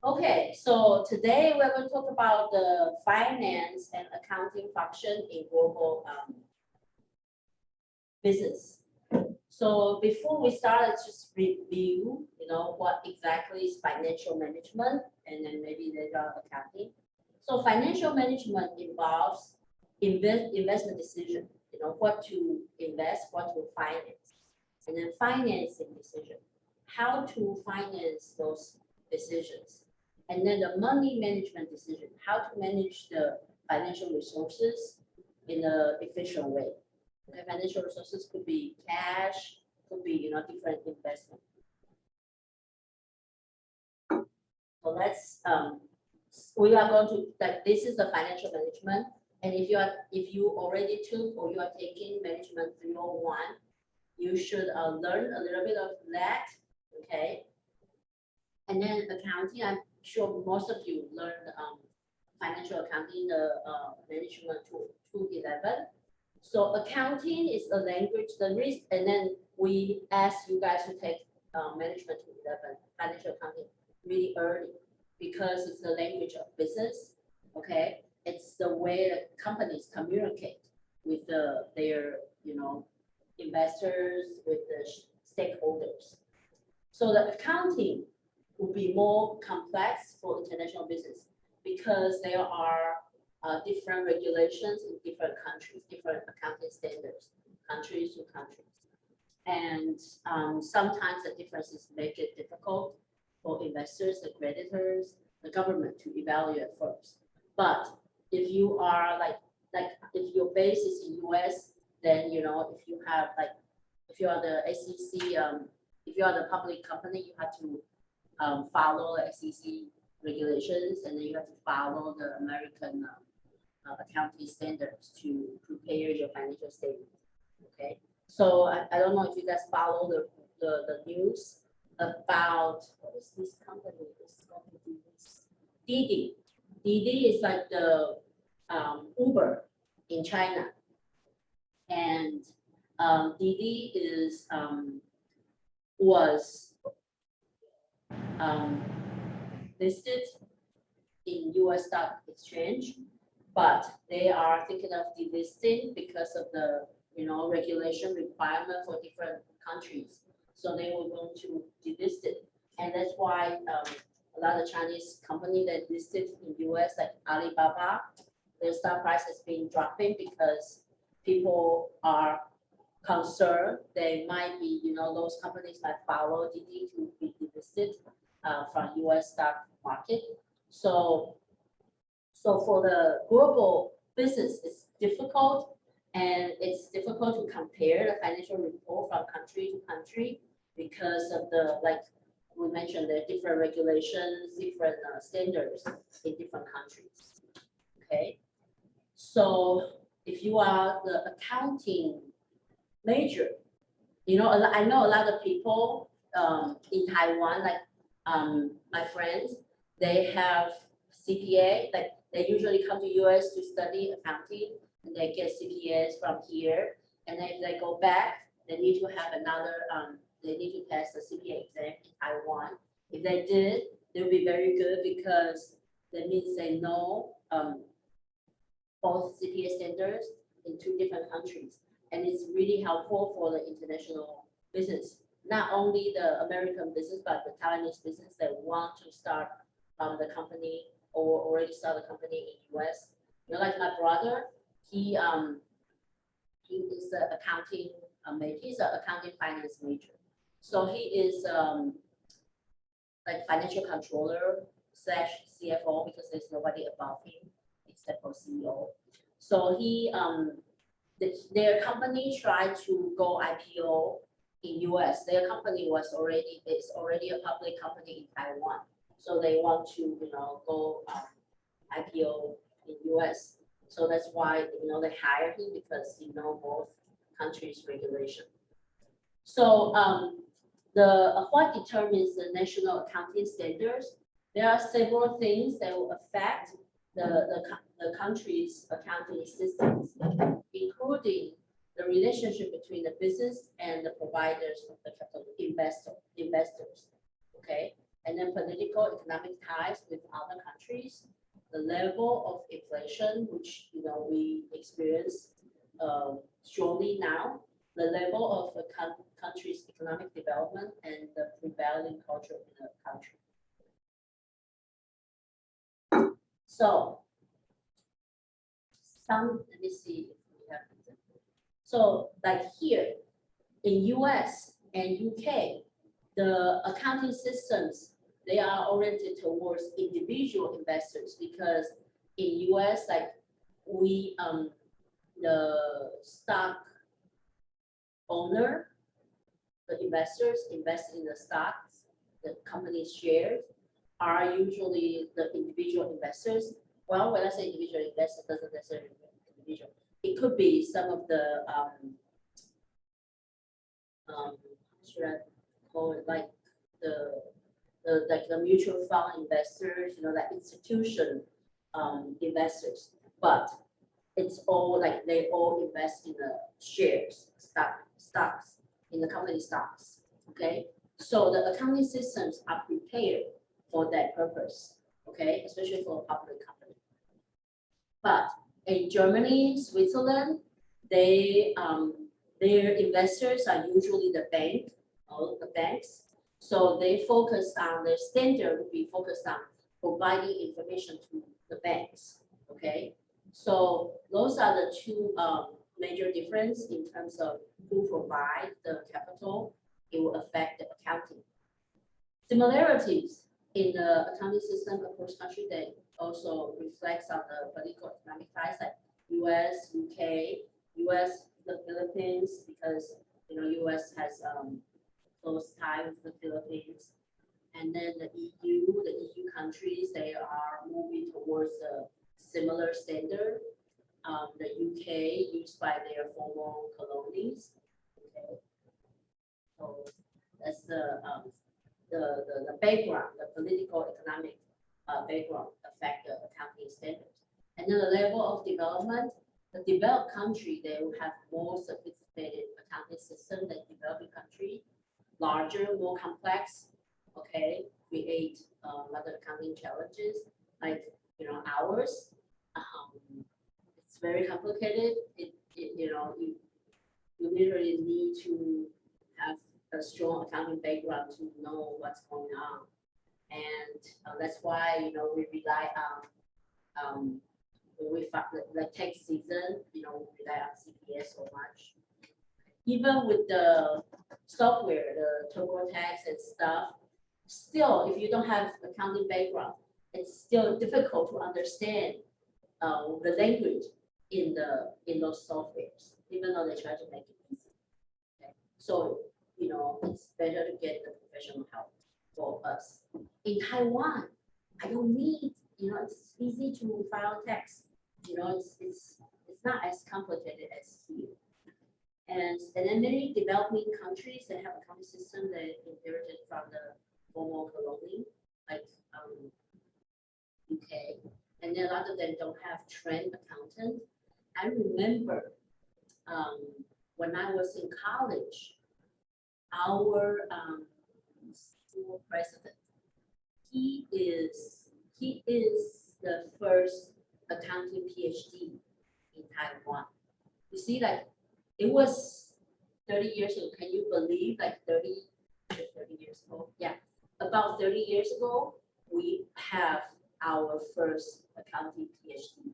Okay, so today we're going to talk about the finance and accounting function in global business. So before we start, let's just review, what exactly is financial management, and then maybe later on accounting. So financial management involves investment decision, what to invest, what to finance, and then financing decision, how to finance those decisions, and then the money management decision, how to manage the financial resources in an efficient way. Okay, financial resources could be cash, could be different investment. So let's we are going to this is the financial management, and if you already took or you are taking management 301, you should learn a little bit of that. Okay, and then accounting, I'm sure most of you learned financial accounting, the management 211. So accounting is a language, the risk, and then we ask you guys to take management 211, financial accounting, really early, because it's the language of business. Okay, it's the way that companies communicate with their investors, with the stakeholders. So the accounting will be more complex for international business because there are different regulations in different countries, different accounting standards, countries to countries. And sometimes the differences make it difficult for investors, the creditors, the government to evaluate firms. But if you are if your base is in US, then if you have if you are the SEC, if you are the public company, you have to follow the SEC regulations, and then you have to follow the American accounting standards to prepare your financial statement. Okay, so I don't know if you guys follow the news about what is this company is going to do this. Didi. Didi is like the Uber in China, and Didi is was listed in US stock exchange, but they are thinking of delisting because of the regulation requirement for different countries. So they were going to delist it, and that's why a lot of Chinese company that listed in US, like Alibaba, their stock price has been dropping because people are concerned they might be, those companies might follow Didi to be delisted from US stock market. So for the global business, it's difficult, and it's difficult to compare the financial report from country to country because of the, like we mentioned, there are different regulations, different standards in different countries. Okay, so if you are the accounting major, I know a lot of people in Taiwan, like my friends, they have CPA, like they usually come to US to study accounting, and they get CPAs from here, and then if they go back, they need to have another, they need to pass the CPA exam in Taiwan. If they did, they'll be very good because that means they know both CPA standards in 2 different countries, and it's really helpful for the international business. Not only the American business, but the Taiwanese business that want to start the company or already start a company in US. Like my brother, he is an accounting major. He's an accounting finance major. So he is like financial controller / CFO because there's nobody above him except for CEO. So he their company tried to go IPO in US. Their company is already a public company in Taiwan. So they want to go IPO in US. So that's why they hire him, because he knows both countries' regulation. So what determines the national accounting standards? There are several things that will affect the country's accounting systems, including the relationship between the business and the providers of the capital investors. Okay, and then political economic ties with other countries, the level of inflation, which we experience strongly now, the level of a country's economic development, and the prevailing culture in the country. So, let me see if we have example. So, like here in US and UK, the accounting systems, they are oriented towards individual investors, because in US, like the stock owner, the investors invest in the stocks, the company's shares, are usually the individual investors. Well, when I say individual investor, doesn't necessarily mean individual. It could be some of the should I call it, like the mutual fund investors, like institution investors, but it's all like they all invest in the shares, stocks in the company stocks. Okay, so the accounting systems are prepared for that purpose. Okay, especially for a public company. But in Germany, Switzerland, their investors are usually the banks. So they focus on their standard would be focused on providing information to the banks. Okay, so those are the two major difference in terms of who provide the capital. It will affect the accounting. Similarities in the accounting system across country that also reflects on the political economic ties, like US, UK, US, the Philippines, because US has close tie with the Philippines, and then the EU countries, they are moving towards a similar standard. The UK used by their former colonies. Okay, so that's the background, the political economic background affect the accounting standards. And then the level of development, the developed country, they will have more sophisticated accounting system than developing country, larger, more complex. Okay, create a lot of accounting challenges, like ours. It's very complicated. You literally need to have a strong accounting background to know what's going on, and that's why we rely on when we find the tax season. We rely on CPA so much. Even with the software, the TurboTax and stuff, still, if you don't have accounting background, it's still difficult to understand the language in those softwares, even though they try to make it easy. Okay? So it's better to get the professional help for us. In Taiwan, I don't need, it's easy to file tax. It's not as complicated as here. And then many developing countries that have accounting system that inherited from the former colony, like UK, and then a lot of them don't have trained accountant. I remember when I was in college, our school president, he is the first accounting PhD in Taiwan. You see, like it was 30 years ago. Can you believe, like 30 years ago? Yeah, about 30 years ago, we have our first accounting PhD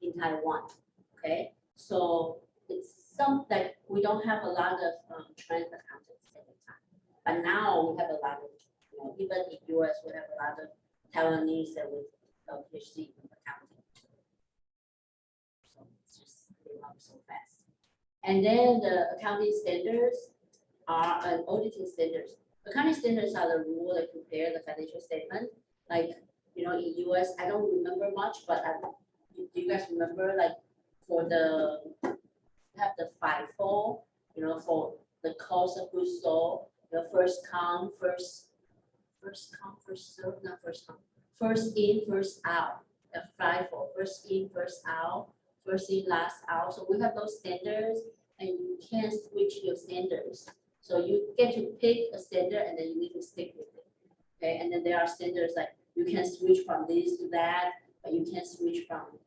in Taiwan. Okay, so it's something that we don't have a lot of trained accountants at the time, but now we have a lot of, even in US, we have a lot of Taiwanese that with a PhD in accounting. So it's just going up so fast. And then the accounting standards are an auditing standards. Accounting standards are the rule that prepare the financial statement. Like, in US, I don't remember much, but do you guys remember, like, for have the FIFO, for the cost of goods sold, the first come, first serve, not first come, first in, first out, the FIFO, first in, first out, first in, last out. So we have those standards, and you can't switch your standards. So you get to pick a standard, and then you need to stick with it. Okay, and then there are standards like you can switch from this to that, but you can switch from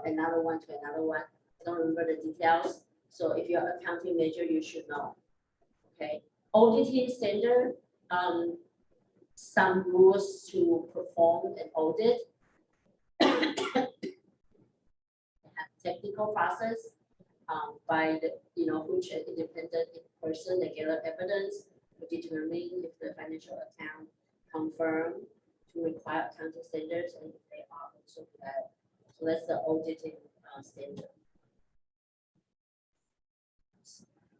another one to another one. I don't remember the details. So if you're accounting major, you should know. Okay, auditing standard, some rules to perform an audit. Have technical process by the which an independent person they gather evidence to determine if the financial account confirm to require accounting standards and if they are also that. So that's the auditing standard.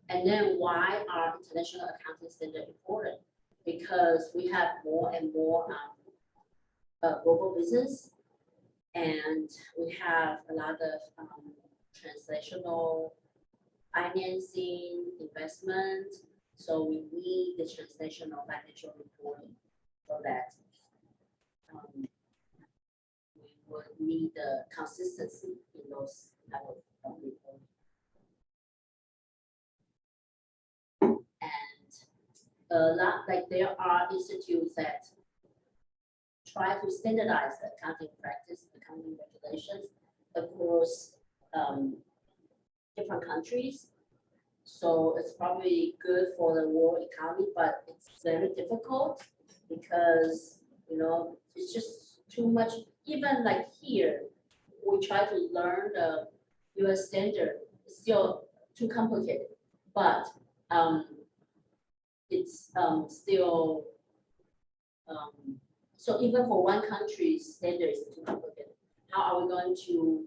And then why are international accounting standards important? Because we have more and more global business, and we have a lot of translational financing, investment. So we need the translational financial reporting so that we would need the consistency in those type of reporting. And a lot, like there are institutes that try to standardize the accounting practice, accounting regulations across different countries. So it's probably good for the world economy, but it's very difficult because it's just too much. Even like here, we try to learn the US standard, it's still too complicated. But it's still so even for one country's standard is too complicated. How are we going to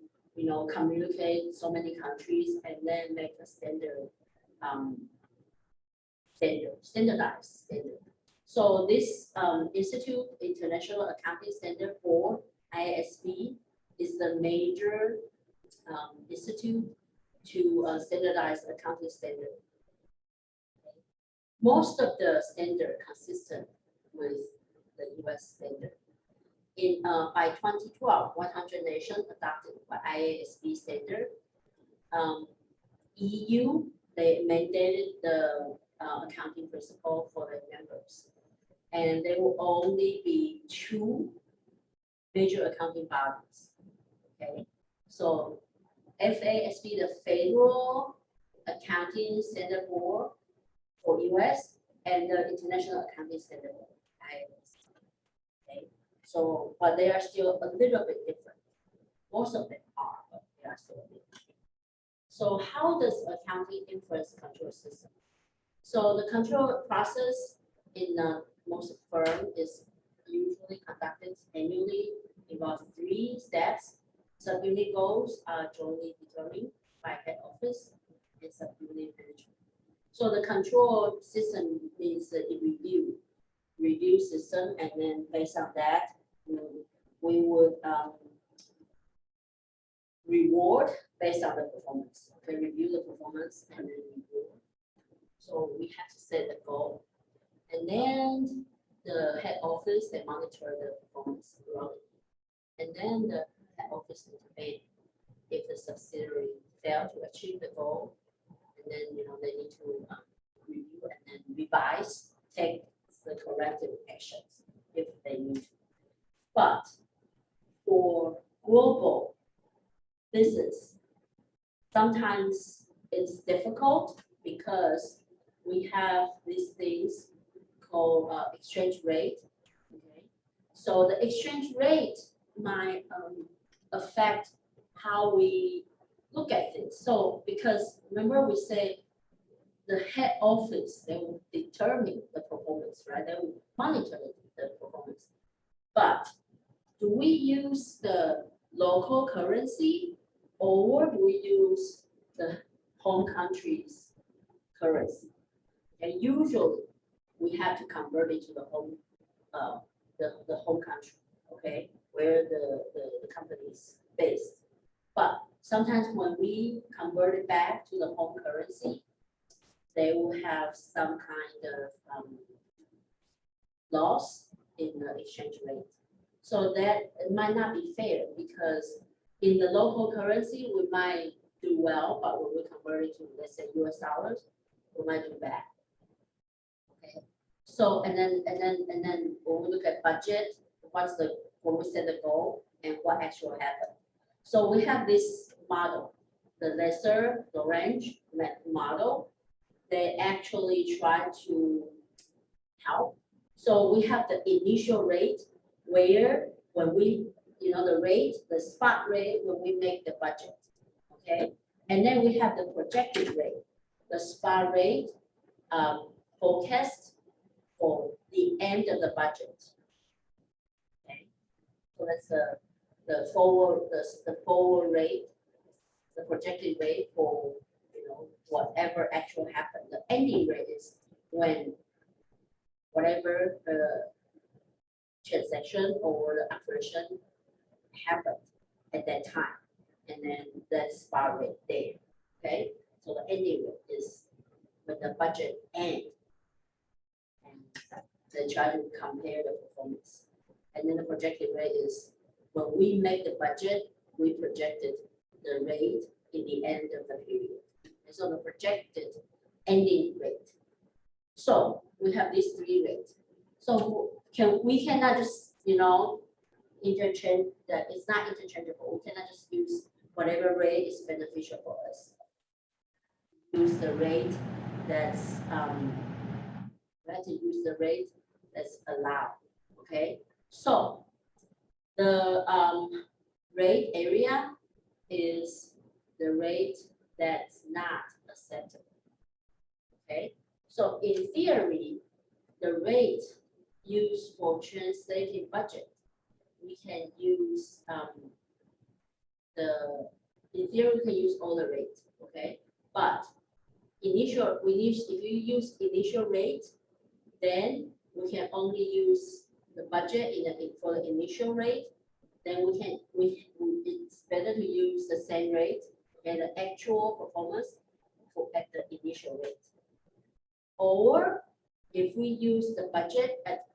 communicate so many countries and then make a standard standardized standard? So this Institute International Accounting Standard Board, IASB, is the major institute to standardize accounting standard. Most of the standard consistent with the US standard. By 2012, 100 nations adopted the IASB standard. EU, they mandated the accounting principle for their members. And there will only be 2 major accounting bodies. Okay, so FASB, the Federal Accounting Standard Board for US, and the International Accounting Standard Board, IASB. Okay, so but they are still a little bit different. Most of them are, but they are still a bit different. So how does accounting influence the control system? So the control process in most firms is usually conducted annually, involves 3 steps. Subunit goals are jointly determined by head office and subunit management. So the control system means the review system, and then based on that, we would reward based on the performance. Okay, review the performance and then reward. So we have to set the goal, and then the head office they monitor the performance throughout, and then the head office intervene if the subsidiary failed to achieve the goal, and then they need to review and then revise, take the corrective actions if they need to. But for global business, sometimes it's difficult because we have these things called exchange rate. Okay, so the exchange rate might affect how we look at things. So because remember we say the head office, they will determine the performance, right? They will monitor the performance. But do we use the local currency or do we use the home country's currency? And usually we have to convert it to the home the home country, okay, where the company is based. But sometimes when we convert it back to the home currency, they will have some kind of loss in the exchange rate. So that it might not be fair because in the local currency, we might do well, but when we convert it to, let's say, US dollars, we might do bad. Okay. So, and then when we look at budget, when we set the goal and what actually happened. So we have this model, the lesser Lagrange model. They actually try to help. So we have the initial rate where when we, the rate, the spot rate when we make the budget, okay? And then we have the projected rate, the spot rate forecast for the end of the budget. Okay, so that's the forward rate, the projected rate for whatever actual happened. The ending rate is when whatever the transaction or the operation happened at that time, and then that's spot rate there. Okay, so the ending rate is when the budget ends, and they try to compare the performance. And then the projected rate is when we make the budget, we projected the rate in the end of the period. And so the projected ending rate. So we have these three rates. So we cannot just, interchange that. It's not interchangeable. We cannot just use whatever rate is beneficial for us. Use the rate that's we have to use the rate that's allowed. Okay, so the rate area is the rate that's not acceptable. Okay, so in theory, the rate used for translating budget, we can use in theory we can use all the rates. Okay, but if you use initial rate, then we can only use the budget for the initial rate. Then it's better to use the same rate and the actual performance at the initial rate. Or if we use the budget at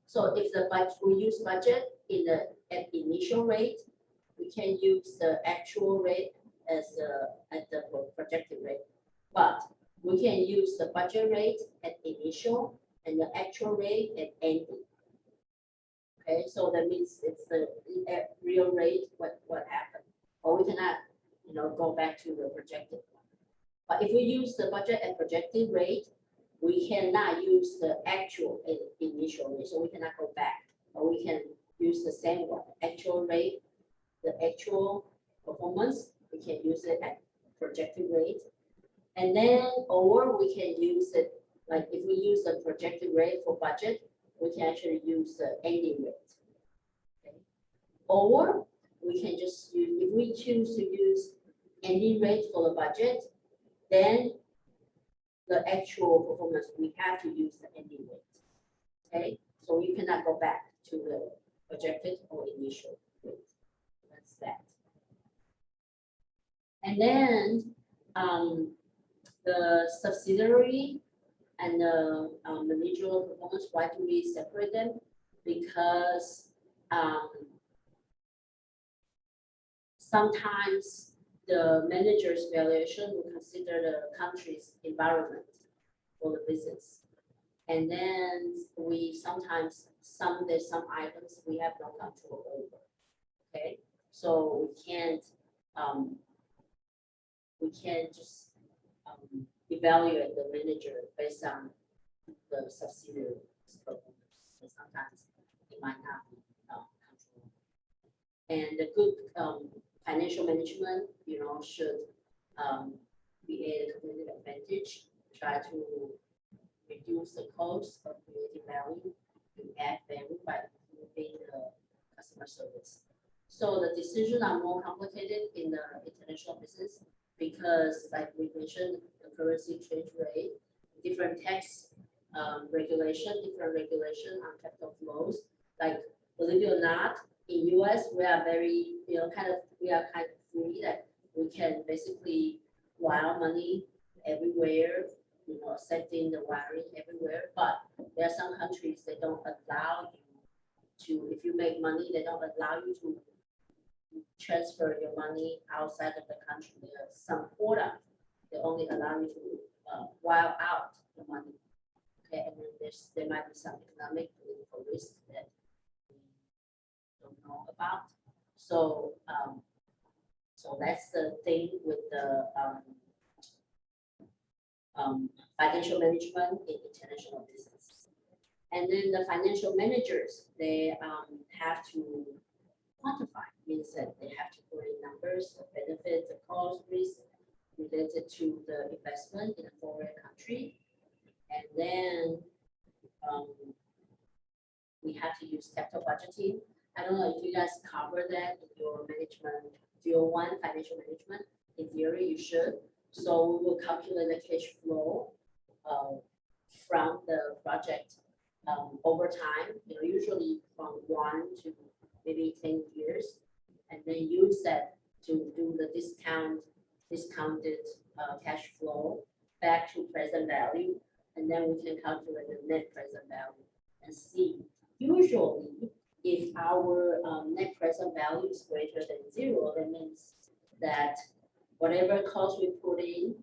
so if we use budget at initial rate, we can use the actual rate as at the projected rate, but we can use the budget rate at initial and the actual rate at ending. Okay, so that means it's the real rate what happened, or we cannot go back to the projected one. But if we use the budget and projected rate, we cannot use the actual initial rate, so we cannot go back, but we can use the same one, actual rate, the actual performance. We can use it at projected rate, and then or we can use it like if we use the projected rate for budget, we can actually use the ending rate. Okay. Or we can just use, if we choose to use ending rate for the budget, then the actual performance, we have to use the ending rate. Okay, so you cannot go back to the projected or initial rate. That's that. And then the subsidiary and the individual performance, why do we separate them? Because sometimes the manager's valuation will consider the country's environment for the business. And then there's some items we have no control over. Okay, so we can't just evaluate the manager based on the subsidiary performance. So sometimes it might not be controlled. And the good financial management, should be a competitive advantage. Try to reduce the cost of creating value and add value by improving the customer service. So the decisions are more complicated in the international business because, like we mentioned, the currency exchange rate, different tax regulation on capital flows. Like, believe it or not, in US we are very, kind of free that we can basically wire money everywhere, accepting the wiring everywhere. But there are some countries that don't allow you to, if you make money, they don't allow you to transfer your money outside of the country. There are some quota, they only allow you to wire out the money. Okay, and then there might be some economic political risk that we don't know about. So so that's the thing with the financial management in international business. And then the financial managers, they have to quantify, means that they have to put in numbers, the benefits, the cost, risk related to the investment in a foreign country. And then we have to use capital budgeting. I don't know if you guys cover that in your management, 301 financial management. In theory, you should. So we will calculate the cash flow from the project over time, usually from 1 to maybe 10 years, and then use that to do the discounted cash flow back to present value, and then we can calculate the net present value and see. Usually, if our net present value is greater than 0, that means that whatever cost we put in,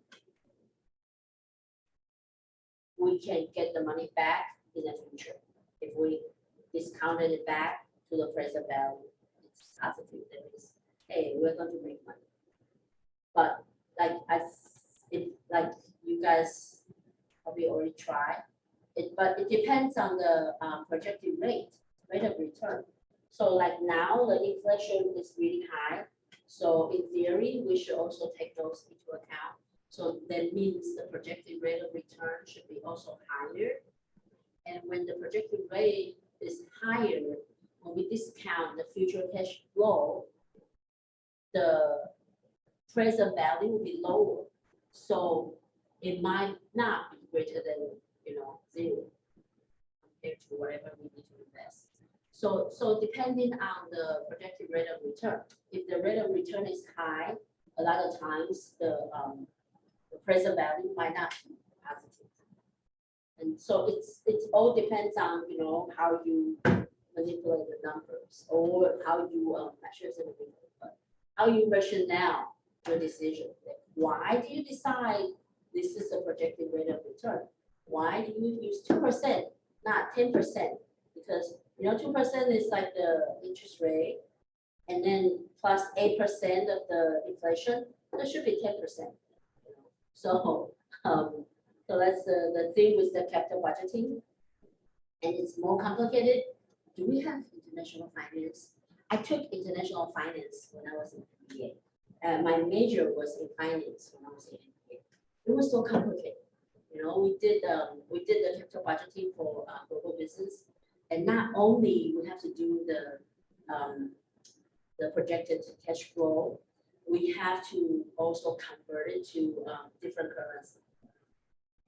we can get the money back in the future. If we discounted it back to the present value, it's positive. That means, hey, we're going to make money. But like you guys probably already tried it, but it depends on the projected rate of return. So like now the inflation is really high. So in theory, we should also take those into account. So that means the projected rate of return should be also higher. And when the projected rate is higher, when we discount the future cash flow, the present value will be lower. So it might not be greater than 0 compared to whatever we need to invest. So depending on the projected rate of return, if the rate of return is high, a lot of times the present value might not be positive. And so it all depends on how you manipulate the numbers or how you measure something, but how you rationale your decision. Why do you decide this is the projected rate of return? Why do you use 2%, not 10%? Because 2% is like the interest rate, and then plus 8% of the inflation, that should be 10%. So so that's the thing with the capital budgeting, and it's more complicated. Do we have international finance? I took international finance when I was in MBA. My major was in finance when I was in MBA. It was so complicated. We did the capital budgeting for global business, and not only we have to do the projected cash flow, we have to also convert it to different currency.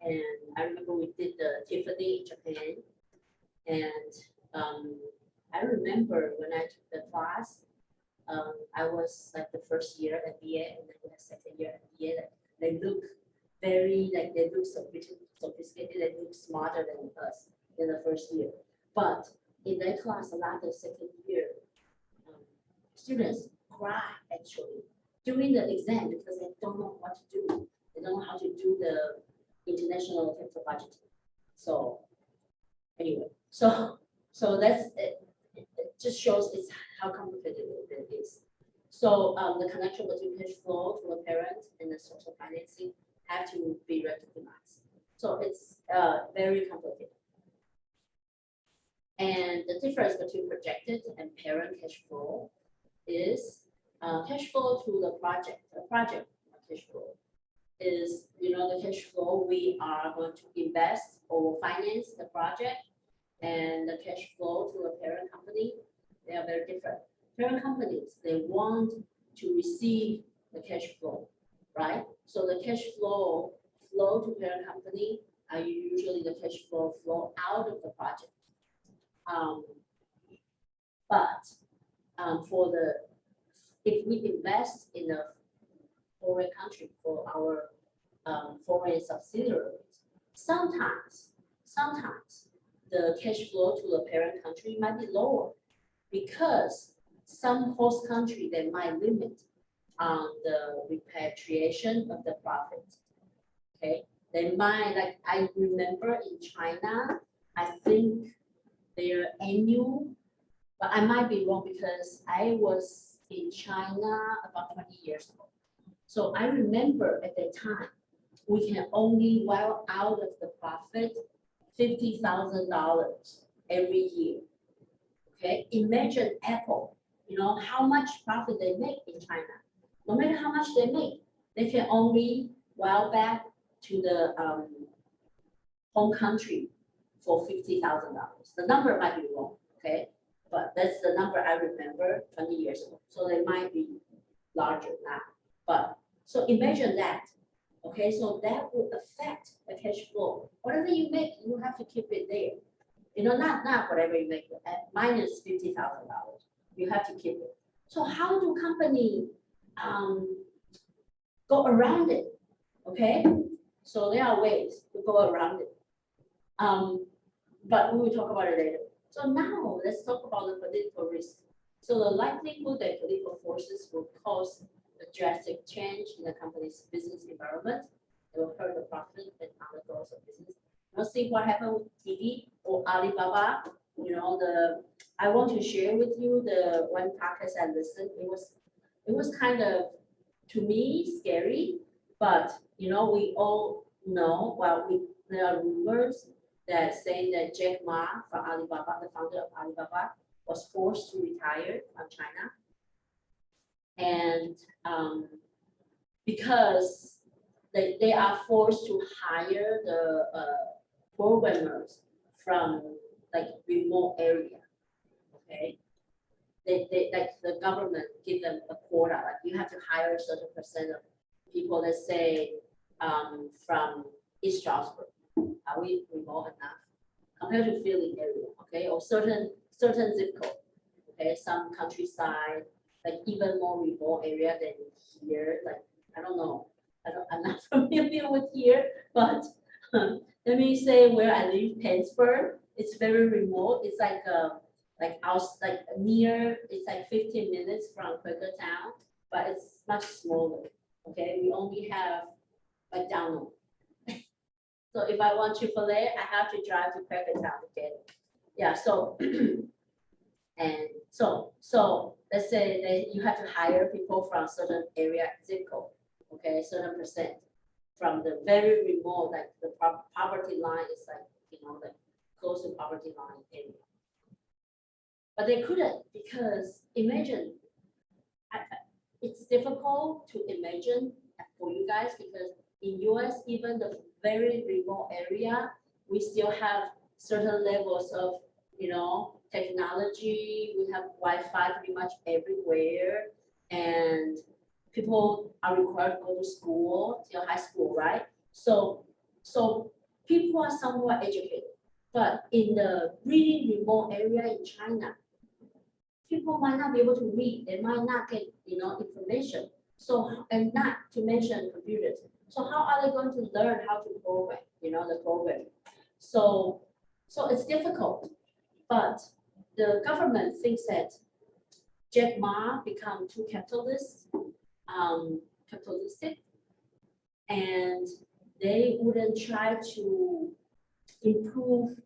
And I remember we did the Tiffany in Japan, and I remember when I took the class, I was like the first year MBA, and then the second year MBA. They look they look sophisticated, they look smarter than us in the first year. But in that class, a lot of second year students cry actually during the exam because they don't know what to do. They don't know how to do the international capital budgeting. So anyway, so that's it. It just shows it's how complicated it is. So the connection between cash flow to the parent and the social financing have to be recognized. So it's very complicated. And the difference between projected and parent cash flow is cash flow to the project. The project cash flow is the cash flow we are going to invest or finance the project, and the cash flow to a parent company, they are very different. Parent companies, they want to receive the cash flow, right? So the cash flow to parent company are usually the cash flow out of the project. But if we invest in a foreign country for our foreign subsidiaries, sometimes the cash flow to the parent country might be lower because some host country they might limit on the repatriation of the profit. Okay, They might, like, I remember in China, I think their annual, but I might be wrong because I was in China about 20 years ago. So I remember at that time, we can only well out of the profit $50,000 every year. Okay, imagine Apple, you know, how much profit they make in China. No matter how much they make, they can only well back to the home country for $50,000. The number might be wrong, okay? But that's the number I remember 20 years ago. So they might be larger now. But so imagine that, okay? So that will affect the cash flow. Whatever you make, you have to keep it there. You know, not whatever you make, at minus $50,000, you have to keep it. So how do company go around it? Okay, so there are ways to go around it. But we will talk about it later. So now let's talk about the political risk. So the likelihood that political forces will cause a drastic change in the company's business environment, it will hurt the profit and other goals of business. Now see what happened with TV or Alibaba. You know, I want to share with you the one podcast I listened. It was kind of, to me, scary, but you know, we all know, well, there are rumors that saying that Jack Ma from Alibaba, the founder of Alibaba, was forced to retire from China. And because they are forced to hire the programmers from like remote area, okay? They like the government give them a quota, like you have to hire a certain percent of people, let's say from East Stroudsburg. Are we remote enough compared to Philly area, okay? Or certain zip code, okay? Some countryside, like even more remote area than here, like I don't know. I'm not familiar with here, but let me say where I live, Pennsburg. It's very remote. It's like near. It's like 15 minutes from Quakertown, but it's much smaller. Okay, we only have McDonald's. So if I want Chick-fil-A, I have to drive to Quakertown to get it. Yeah. So and so let's say that you have to hire people from certain area zip code. Okay, certain percent from the very remote, like the poverty line is like, you know, like close to poverty line area. But they couldn't, because imagine, it's difficult to imagine for you guys, because in US, even the very remote area, we still have certain levels of, you know, technology. We have Wi-Fi pretty much everywhere, and people are required to go to school till high school, right? So people are somewhat educated, but in the really remote area in China, people might not be able to read. They might not get, you know, information. So, and not to mention computers. So how are they going to learn how to program, you know, the program? So it's difficult, but the government thinks that Jack Ma become too capitalistic, and they wouldn't try to improve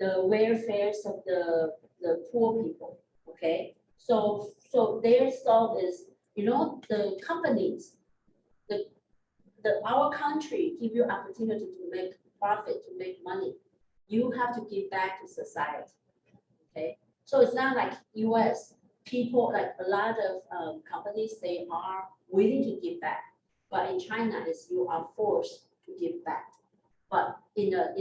the welfares of the poor people. Okay, so their thought is, you know, the companies, our country give you opportunity to make profit, to make money. You have to give back to society. Okay, so it's not like US people, like a lot of companies, they are willing to give back, but in China, is you are forced to give back, but in a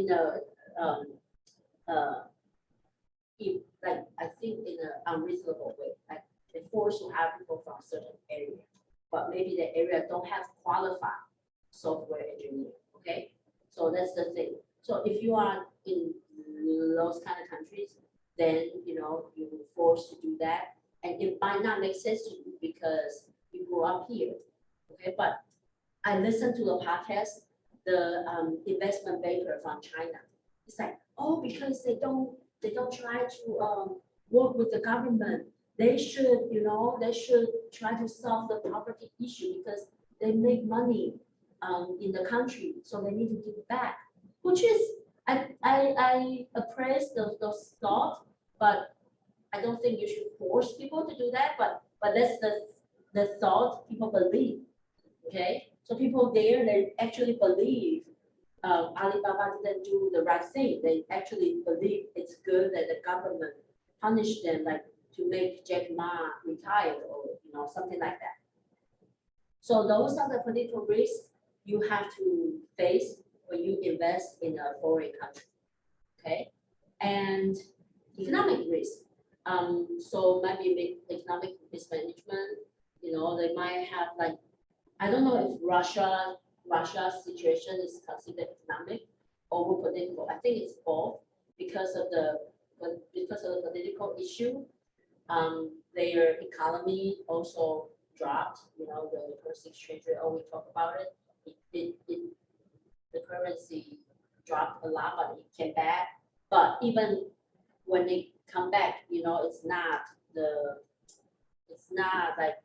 like I think in an unreasonable way, like they force to have people from a certain area, but maybe the area don't have qualified software engineer. Okay, so that's the thing. So if you are in those kind of countries, then you know you're forced to do that, and it might not make sense to you because you grew up here. Okay, but I listened to the podcast, the investment banker from China. It's like, oh, because they don't try to work with the government. They should, you know, they should try to solve the poverty issue because they make money in the country, so they need to give back, which is, I appraise those thoughts, but I don't think you should force people to do that, but that's the thought people believe, okay? So people there, they actually believe Alibaba didn't do the right thing. They actually believe it's good that the government punish them, like to make Jack Ma retire or something like that. So those are the political risks you have to face when you invest in a foreign country, okay? And economic risk. So maybe economic mismanagement. They might have like, I don't know if Russia's situation is considered economic or political. I think it's both because of the political issue. Their economy also dropped. The currency exchange rate. We talk about it. The currency dropped a lot, but it came back. But even when they come back, it's not like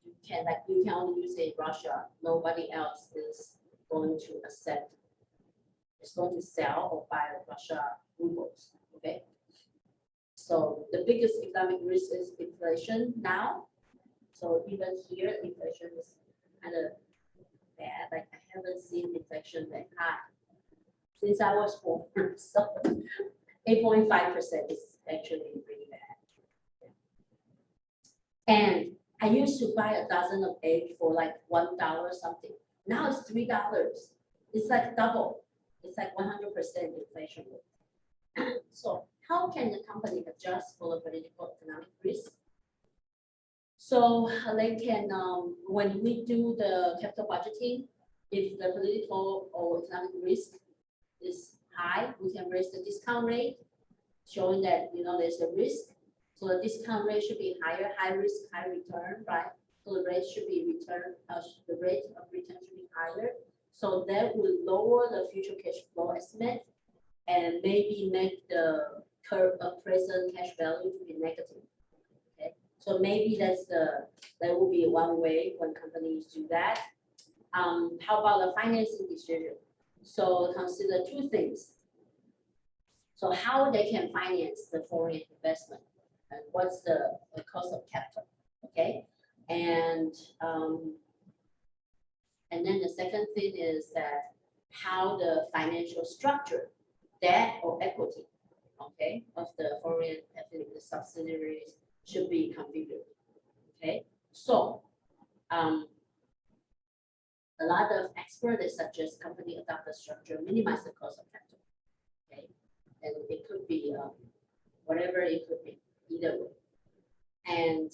you can only use it in Russia. Nobody else is going to accept. It's going to sell or buy Russia rubles. Okay. So the biggest economic risk is inflation now. So even here, inflation is kind of bad. Like I haven't seen inflation that high since I was born. So 8.5% is actually pretty bad. And I used to buy a dozen of eggs for like $1 something. Now it's $3. It's like double. It's like 100% inflation rate. So how can the company adjust for the political economic risk? So they can, when we do the capital budgeting, if the political or economic risk is high, we can raise the discount rate, showing that there's a risk. So the discount rate should be higher, high risk, high return, right? So the rate should be the rate of return should be higher. So that will lower the future cash flow estimate and maybe make the curve of present cash value to be negative. Okay, so maybe that will be one way when companies do that. How about the financing decision? So consider two things. So how they can finance the foreign investment and what's the cost of capital, okay? And then the second thing is that how the financial structure, debt or equity, okay, of the foreign affiliate subsidiaries should be configured, okay? So a lot of experts suggest company adopt a structure, minimize the cost of capital, okay? And it could be whatever it could be, either way. And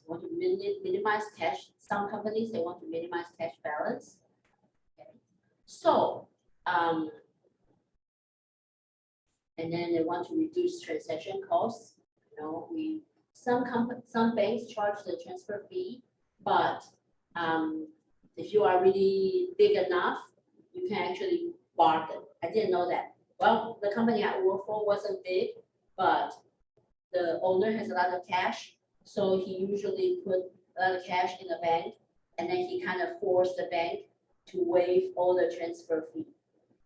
want to minimize cash. Some companies, they want to minimize cash balance. Okay. So, and then they want to reduce transaction costs. Some banks charge the transfer fee, but if you are really big enough, you can actually bargain. I didn't know that. Well, the company I work for wasn't big, but the owner has a lot of cash. So he usually put a lot of cash in the bank, and then he kind of forced the bank to waive all the transfer fee.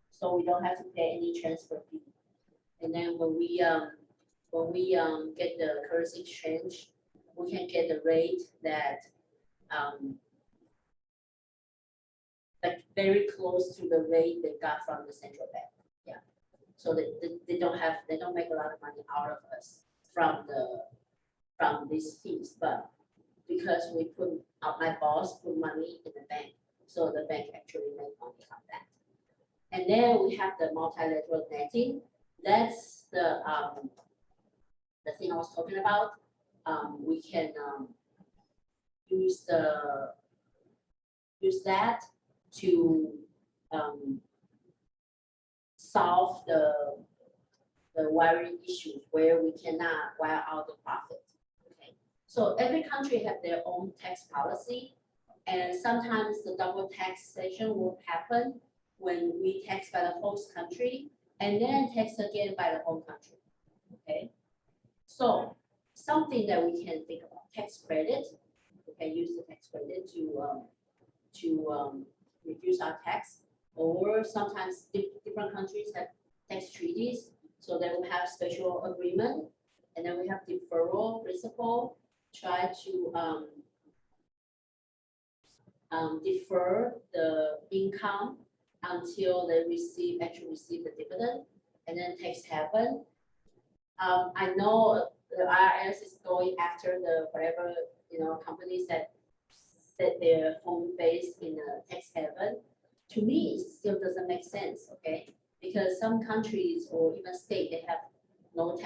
So we don't have to pay any transfer fee. And then when we get the currency exchange, we can get the rate that like very close to the rate they got from the central bank. Yeah. So they don't make a lot of money out of us from these fees, but because my boss put money in the bank, so the bank actually make money from that. And then we have the multilateral netting. That's the thing I was talking about. We can use that to solve the wiring issues where we cannot wire out the profit. Okay, so every country have their own tax policy, and sometimes the double taxation will happen when we tax by the host country and then tax again by the home country. Okay, so something that we can think about, tax credit. We can use the tax credit to reduce our tax, or sometimes different countries have tax treaties, so they will have special agreement, and then we have deferral principle, try to defer the income until they actually receive the dividend, and then tax haven. I know the IRS is going after the whatever, companies that set their home base in a tax haven. To me, it still doesn't make sense, okay? Because some countries or even state, they have no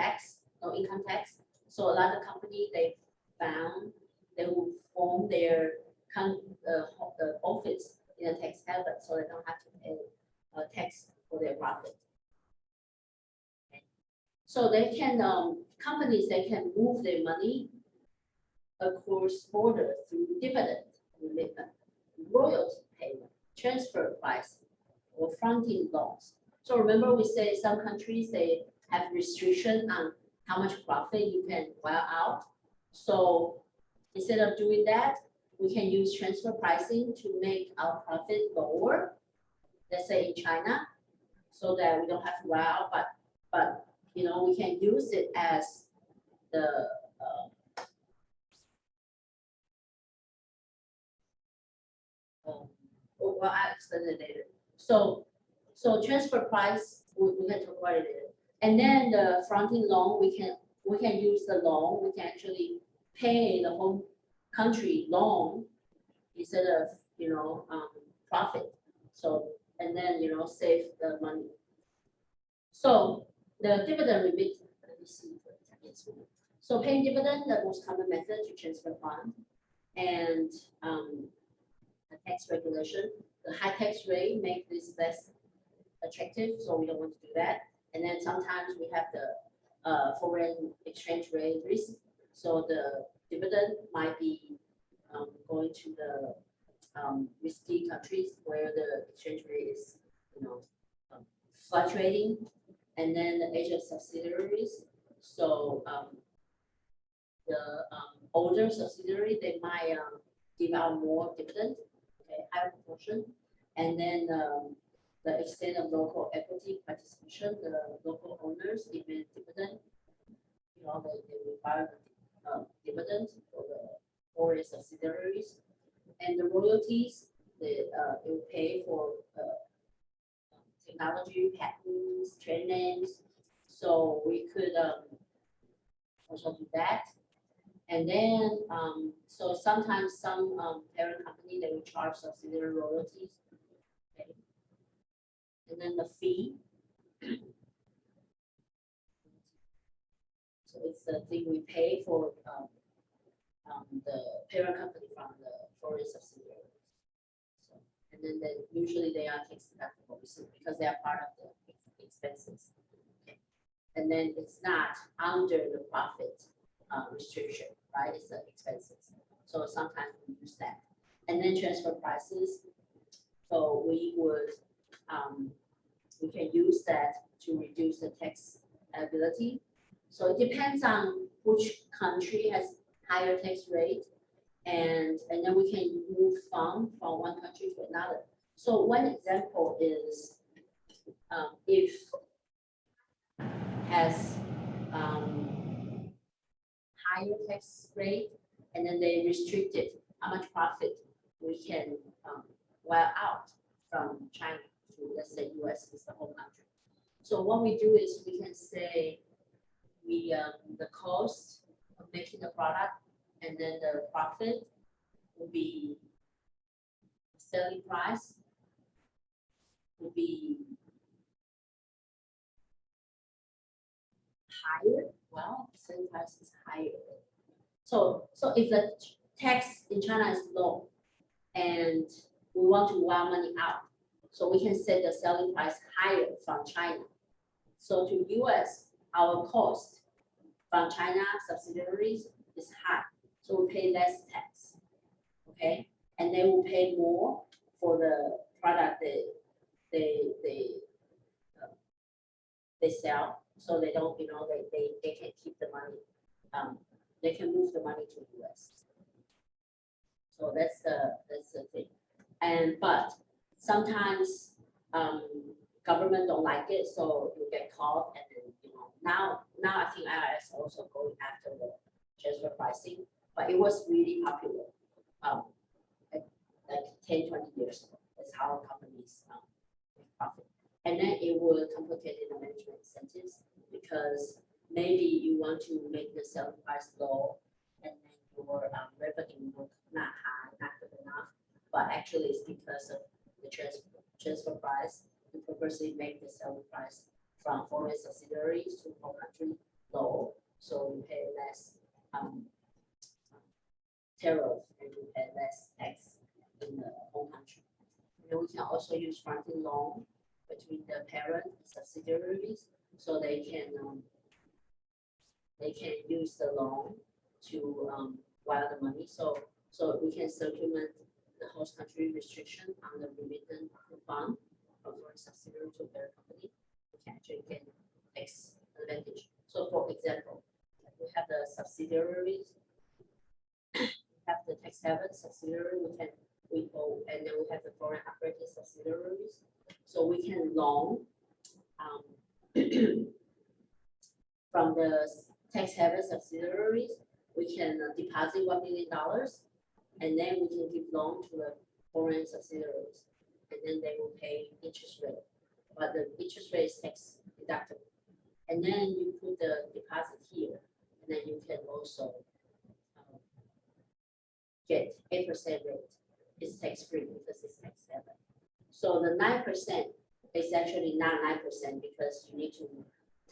income tax. So a lot of companies, they found they will form their the office in a tax haven, so they don't have to pay tax for their profit. Okay. So they can companies, they can move their money across border through dividend remittent, royalty payment, transfer price, or fronting loans. So remember, we say some countries, they have restriction on how much profit you can wire out. So instead of doing that, we can use transfer pricing to make our profit lower, let's say in China, so that we don't have to wire out, but we can use it as the well, I'll explain it later. So transfer price, we can talk about it later. And then the fronting loan, we can use the loan, we can actually pay the home country loan instead of, profit. So, and then, save the money. So the dividend remit, let me see. So paying dividend, the most common method to transfer fund, and the tax regulation. The high tax rate make this less attractive, so we don't want to do that. And then sometimes we have the foreign exchange rate risk, so the dividend might be going to the risky countries where the exchange rate is, fluctuating. And then the Asia subsidiaries, so the older subsidiary, they might give out more dividend, okay, higher proportion. And then the extent of local equity participation, the local owners demand dividend, they require the dividend for the foreign subsidiaries. And the royalties, they will pay for technology, patents, trade names. So we could also do that. And then, so sometimes some parent company, they will charge subsidiary royalties. Okay. And then the fee. So it's the thing we pay for the parent company from the foreign subsidiary. So, and then usually they are tax deductible because they are part of the expenses. Okay. And then it's not under the profit restriction, right? It's the expenses. So sometimes we use that. And then transfer prices. So we can use that to reduce the tax liability. So it depends on which country has higher tax rate, and then we can move funds from one country to another. So one example is if has higher tax rate, and then they restricted how much profit we can wire out from China to, let's say, US is the whole country. So what we do is we can say the cost of making the product, and then the profit will be selling price will be higher. Well, the selling price is higher. So if the tax in China is low and we want to wire money out, so we can set the selling price higher from China. So to US, our cost from China subsidiaries is high, so we pay less tax, okay? And they will pay more for the product they sell, so they don't, they can keep the money, they can move the money to US. So that's the thing. But sometimes government don't like it, so you get caught, and then now I think IRS also going after the transfer pricing, but it was really popular like 10, 20 years ago. That's how companies make profit. And then it will complicate the management incentives because maybe you want to make the selling price low and then your revenue not high, not good enough, but actually it's because of the transfer price. You purposely make the selling price from foreign subsidiaries to home country low, so you pay less tariff and you pay less tax in the home country. And then we can also use fronting loan between the parent and subsidiaries, so they can use the loan to wire the money. So we can circumvent the host country restriction on the remittance fund from foreign subsidiary to parent company. We can actually get tax advantage. So for example, we have the subsidiaries, we have the tax haven subsidiary, we own, and then we have the foreign operating subsidiaries. So we can loan from the tax haven subsidiaries, we can deposit $1 million, and then we can give loan to the foreign subsidiaries, and then they will pay interest rate, but the interest rate is tax deductible. And then you put the deposit here, and then you can also get 8% rate. It's tax free because it's tax haven. So the 9% is actually not 9% because you need to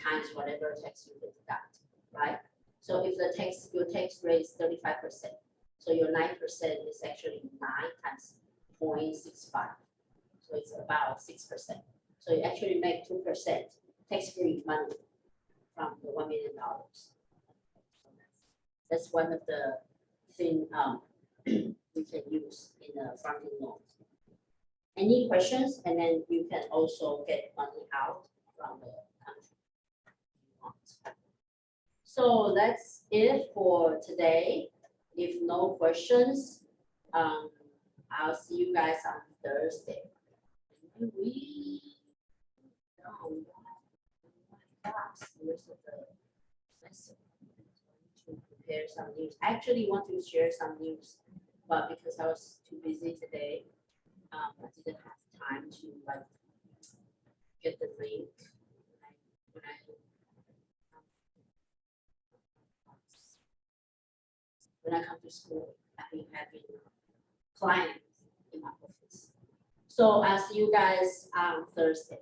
times whatever tax you can deduct, right? So if your tax rate is 35%, so your 9% is actually 9 times 0.65. So it's about 6%. So you actually make 2% tax-free money from the $1 million. That's one of the things we can use in the fronting loans. Any questions? And then you can also get money out from the country. So that's it for today. If no questions, I'll see you guys on Thursday. We the rest of the lesson to prepare some news. I actually want to share some news, but because I was too busy today, I didn't have time to like get the link. When I come to school, I've been having clients in my office. So I'll see you guys on Thursday.